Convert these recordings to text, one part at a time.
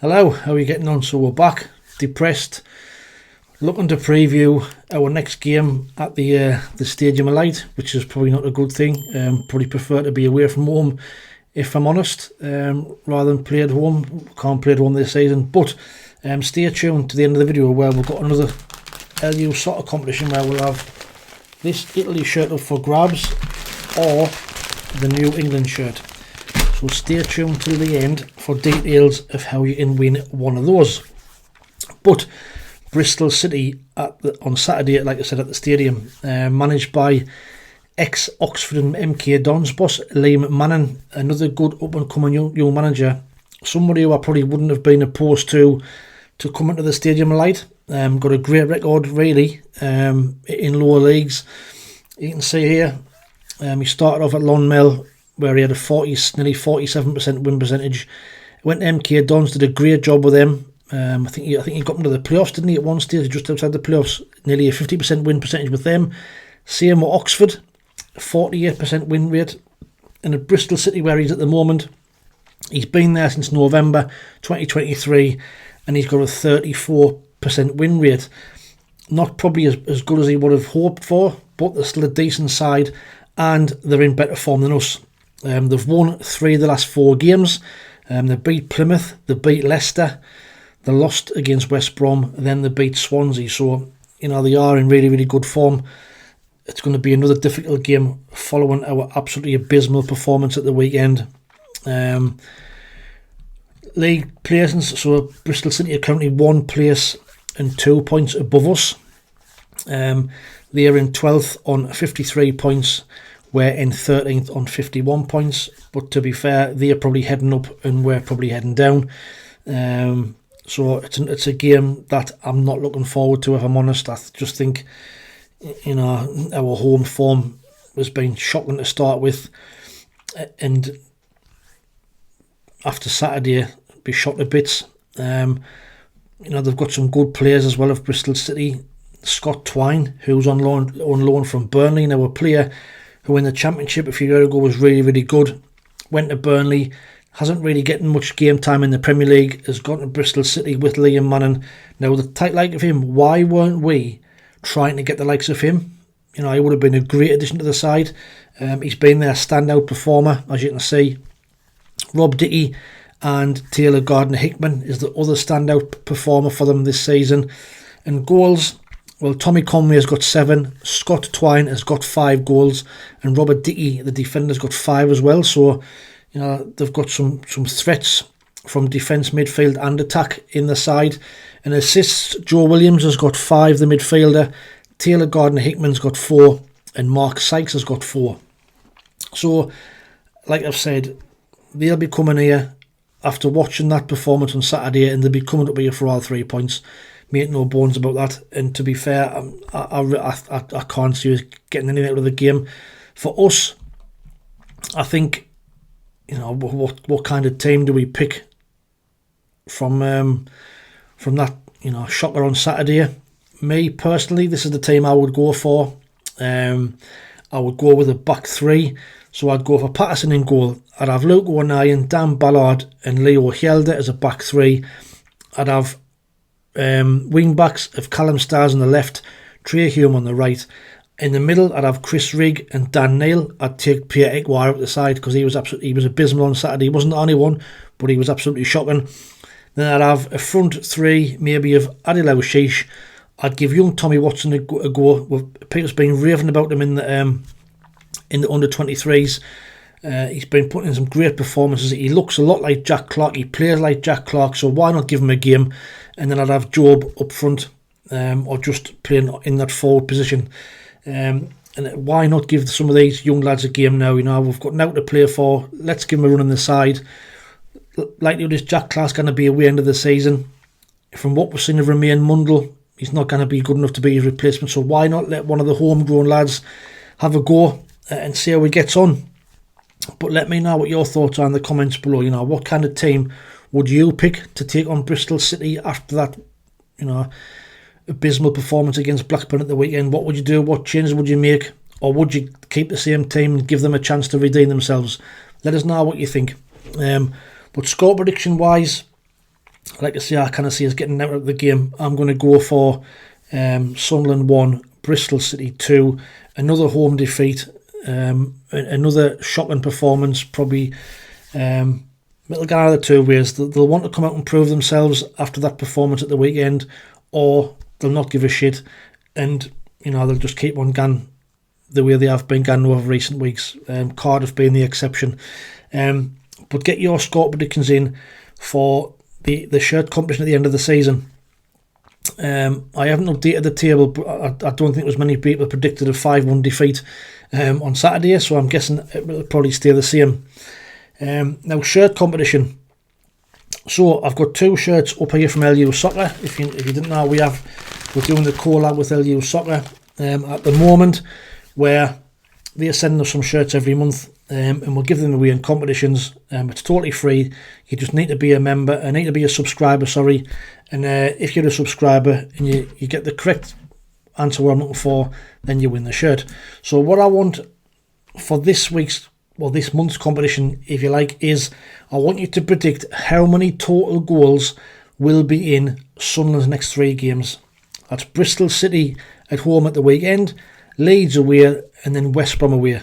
Hello, how are you getting on? So we're back, depressed, looking to preview our next game at the Stadium of Light, which is probably not a good thing. Probably prefer to be away from home, if I'm honest, rather than play at home. Can't play at home this season, but stay tuned to the end of the video where we've got another LUSOCCER competition where we'll have this Italy shirt up for grabs or the New England shirt. So stay tuned till the end for details of how you can win one of those. But Bristol City on Saturday, like I said, at the stadium, managed by ex-Oxford and MK Dons boss Lee McMahon, another good up-and-coming young manager, somebody who I probably wouldn't have been opposed to coming to the Stadium of Light. Got a great record, really, in lower leagues. You can see here, he started off at Lonmel, where he had a nearly 47% win percentage. Went to MK Dons, did a great job with them. I think he got into the playoffs, didn't he, at one stage, just outside the playoffs. Nearly a 50% win percentage with them. Same with Oxford, 48% win rate. And at Bristol City, where he's at the moment, he's been there since November 2023, and he's got a 34% win rate. Not probably as good as he would have hoped for, but they're still a decent side, and they're in better form than us. They've won 3 of the last 4 games. They beat Plymouth, they beat Leicester, they lost against West Brom, then they beat Swansea. So, they are in really, really good form. It's going to be another difficult game following our absolutely abysmal performance at the weekend. League placings, so Bristol City are currently 1 place and 2 points above us. They're in 12th on 53 points. We're in 13th on 51 points, but to be fair, they're probably heading up and we're probably heading down. So it's a game that I'm not looking forward to, if I'm honest. I just think, our home form has been shocking to start with, and after Saturday, be shot to bits. They've got some good players as well of Bristol City. Scott Twine, who's on loan from Burnley, now a player who in the Championship a few years ago was really, really good. Went to Burnley, hasn't really getting much game time in the Premier League, has gone to Bristol City with Liam Manning. Now, the tight like of him, why weren't we trying to get the likes of him? He would have been a great addition to the side. He's been their standout performer, as you can see. Rob Dickey and Taylor Gardner-Hickman is the other standout performer for them this season. And goals, well, Tommy Conway has got 7, Scott Twine has got 5 goals, and Robert Dickey, the defender, has got 5 as well. So, they've got some threats from defence, midfield and attack in the side. And assists, Joe Williams has got 5, the midfielder. Taylor Gardner-Hickman's got 4, and Mark Sykes has got 4. So, like I've said, they'll be coming here after watching that performance on Saturday, and they'll be coming up here for all 3 points. Make no bones about that. And to be fair, I can't see us getting anything out of the game. For us, I think, what kind of team do we pick from that, shocker on Saturday? Me personally, this is the team I would go for. I would go with a back 3. So I'd go for Patterson in goal. I'd have Luke O'Nien, Dan Ballard and Leo Hjelde as a back 3. I'd have wing backs of Callum Stars on the left, Trey Hume on the right. In the middle, I'd have Chris Rigg and Dan Neil. I'd take Pierre Ekwar up the side because he was abysmal on Saturday. He wasn't the only one, but he was absolutely shocking. Then I'd have a front 3, maybe of Adil Awashish. I'd give young Tommy Watson a go. Peter's been raving about him in the under 23s. He's been putting in some great performances. He looks a lot like Jack Clark. He plays like Jack Clark, so why not give him a game? And then I'd have Job up front, or just playing in that forward position. And why not give some of these young lads a game now? We've got now to play for. Let's give him a run on the side. Likelihood is Jack Clark's going to be away end of the season. From what we've seen of Romain Mundle, he's not going to be good enough to be his replacement. So why not let one of the homegrown lads have a go and see how he gets on? But let me know what your thoughts are in the comments below. What kind of team would you pick to take on Bristol City after that, abysmal performance against Blackburn at the weekend? What would you do? What changes would you make? Or would you keep the same team and give them a chance to redeem themselves? Let us know what you think. But score prediction wise, like I say, I kind of see us getting out of the game. I'm going to go for Sunderland 1, Bristol City 2, another home defeat, another shocking performance, probably. It'll go either two ways. They'll want to come out and prove themselves after that performance at the weekend, or they'll not give a shit, and they'll just keep on going the way they have been going over recent weeks. Cardiff being the exception. But get your score predictions in for the shirt competition at the end of the season. I haven't updated the table, but I don't think as many people predicted a 5-1 defeat on Saturday, so I'm guessing it will probably stay the same. Now, shirt competition. So I've got 2 shirts up here from LUSOCCER. If you didn't know, we're doing the collab with LUSOCCER at the moment, where they're sending us some shirts every month, and we'll give them away in competitions. It's totally free. You just need to be a member, need to be a subscriber, sorry. And if you're a subscriber and you get the correct answer what I'm looking for, then you win the shirt. So what I want for this month's competition, if you like, is I want you to predict how many total goals will be in Sunderland's next 3 games. That's Bristol City at home at the weekend, Leeds away, and then West Brom away.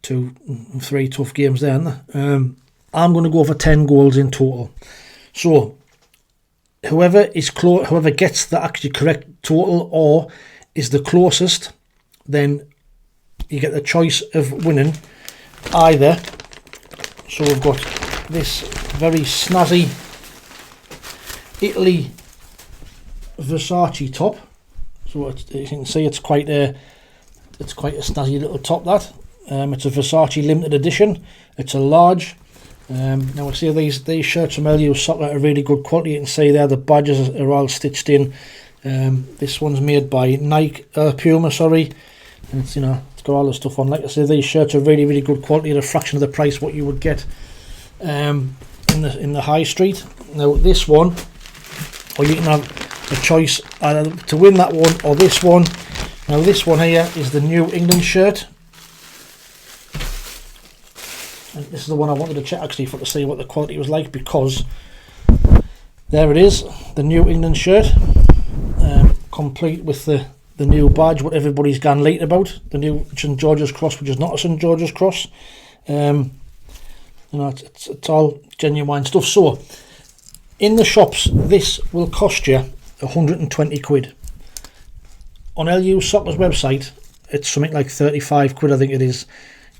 2-3 tough games there, aren't there? I'm going to go for 10 goals in total. So whoever gets the actually correct total or is the closest, then you get the choice of winning either. So we've got this very snazzy Italy Versace top. So as you can see, it's quite a snazzy little top. That it's a Versace limited edition. It's a large. Now I see these shirts from LUSOCCER are really good quality. You can see there the badges are all stitched in. This one's made by Puma, sorry, and it's it's got all the stuff on. Like I say, these shirts are really, really good quality at a fraction of the price what you would get in the high street. Now this one, or you can have a choice either to win that one or this one. Now this one here is the New England shirt. And this is the one I wanted to check actually to see what the quality was like, because there it is, the New England shirt, complete with the new badge, what everybody's gone late about, the new St George's Cross, which is not a St George's Cross. It's all genuine stuff. So in the shops, this will cost you 120 quid. On LUSOCCER's website, it's something like 35 quid, I think it is.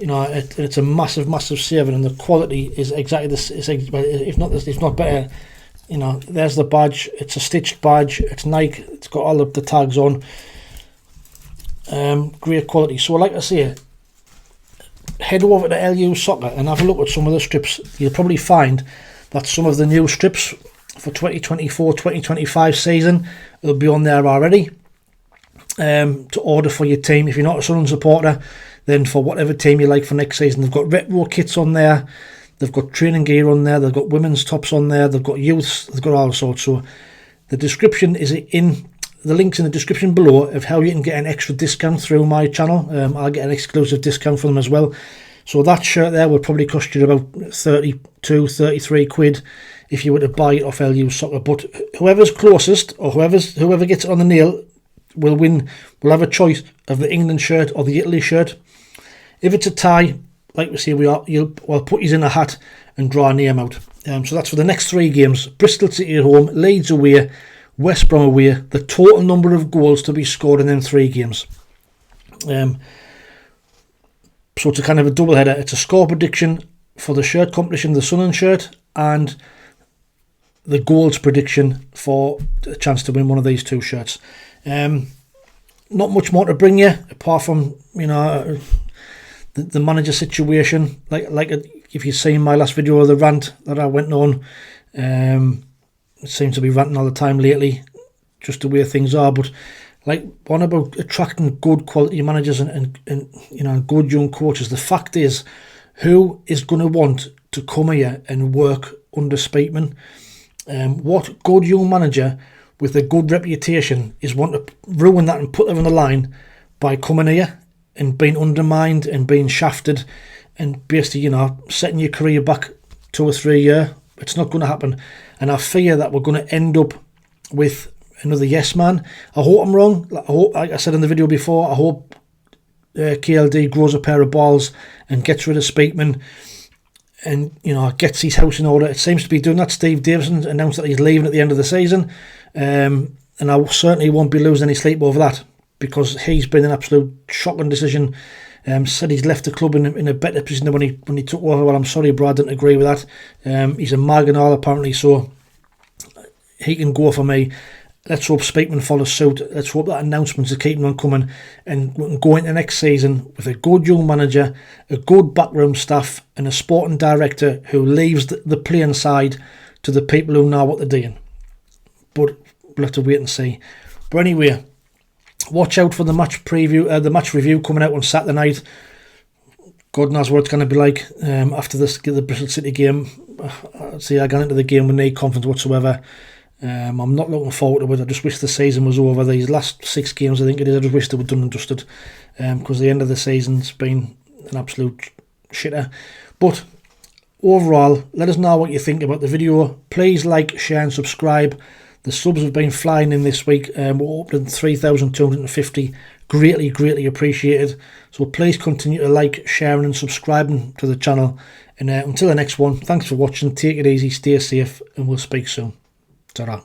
It's a massive saving, and the quality is exactly this. If not better. There's the badge. It's a stitched badge. It's Nike. It's got all of the tags on. Great quality. So, like I say, head over to LUSOCCER and have a look at some of the strips. You'll probably find that some of the new strips for 2024-2025 season will be on there already. To order for your team. If you're not a Sunderland supporter, then for whatever team you like for next season, they've got retro kits on there, they've got training gear on there, they've got women's tops on there, they've got youths, they've got all sorts. So the description is in the links in the description below of how you can get an extra discount through my channel. I'll get an exclusive discount for them as well. So that shirt there will probably cost you about 32-33 quid if you were to buy it off LUSOCCER. But whoever's closest, or whoever gets it on the nail, will win. We'll have a choice of the England shirt or the Italy shirt. If it's a tie, like we say, I'll put you in a hat and draw a name out. So that's for the next 3 games: Bristol City at home, Leeds away, West Brom away. The total number of goals to be scored in them 3 games. So it's a kind of a double header. It's a score prediction for the shirt competition, the Sunderland shirt, and the goals prediction for a chance to win one of these 2 shirts. Not much more to bring you apart from the manager situation. Like if you've seen my last video of the rant that I went on, it seems to be ranting all the time lately, just the way things are. But like one about attracting good quality managers and good young coaches. The fact is, who is going to want to come here and work under Speakman? What good young manager with a good reputation is want to ruin that and put them on the line by coming here and being undermined and being shafted and basically, setting your career back 2 or 3 years It's not going to happen. And I fear that we're going to end up with another yes man. I hope I'm wrong. I hope, like I said in the video before, I hope KLD grows a pair of balls and gets rid of Speakman and, you know, gets his house in order. It seems to be doing that. Steve Davison announced that he's leaving at the end of the season. And I certainly won't be losing any sleep over that, because he's been an absolute shocking decision. Said he's left the club in a better position than when he took over. Well, I'm sorry, Brad, I didn't agree with that. He's a marginal apparently, so he can go for me. Let's hope Speakman follows suit. Let's hope that announcements are keeping on coming, and we can go into next season with a good young manager, a good backroom staff, and a sporting director who leaves the playing side to the people who know what they're doing. But we'll have to wait and see. But anyway, watch out for the match preview, the match review coming out on Saturday night. God knows what it's going to be like after the Bristol City game. See, I got into the game with no confidence whatsoever. I'm not looking forward to it. I just wish the season was over. These last 6 games, I think it is, I just wish they were done and dusted, because the end of the season's been an absolute shitter. But overall, let us know what you think about the video. Please like, share and subscribe. The subs have been flying in this week. We're opening 3,250. Greatly appreciated. So please continue to like, sharing and subscribing to the channel. And until the next one, thanks for watching. Take it easy, stay safe, and we'll speak soon. Ta-ra.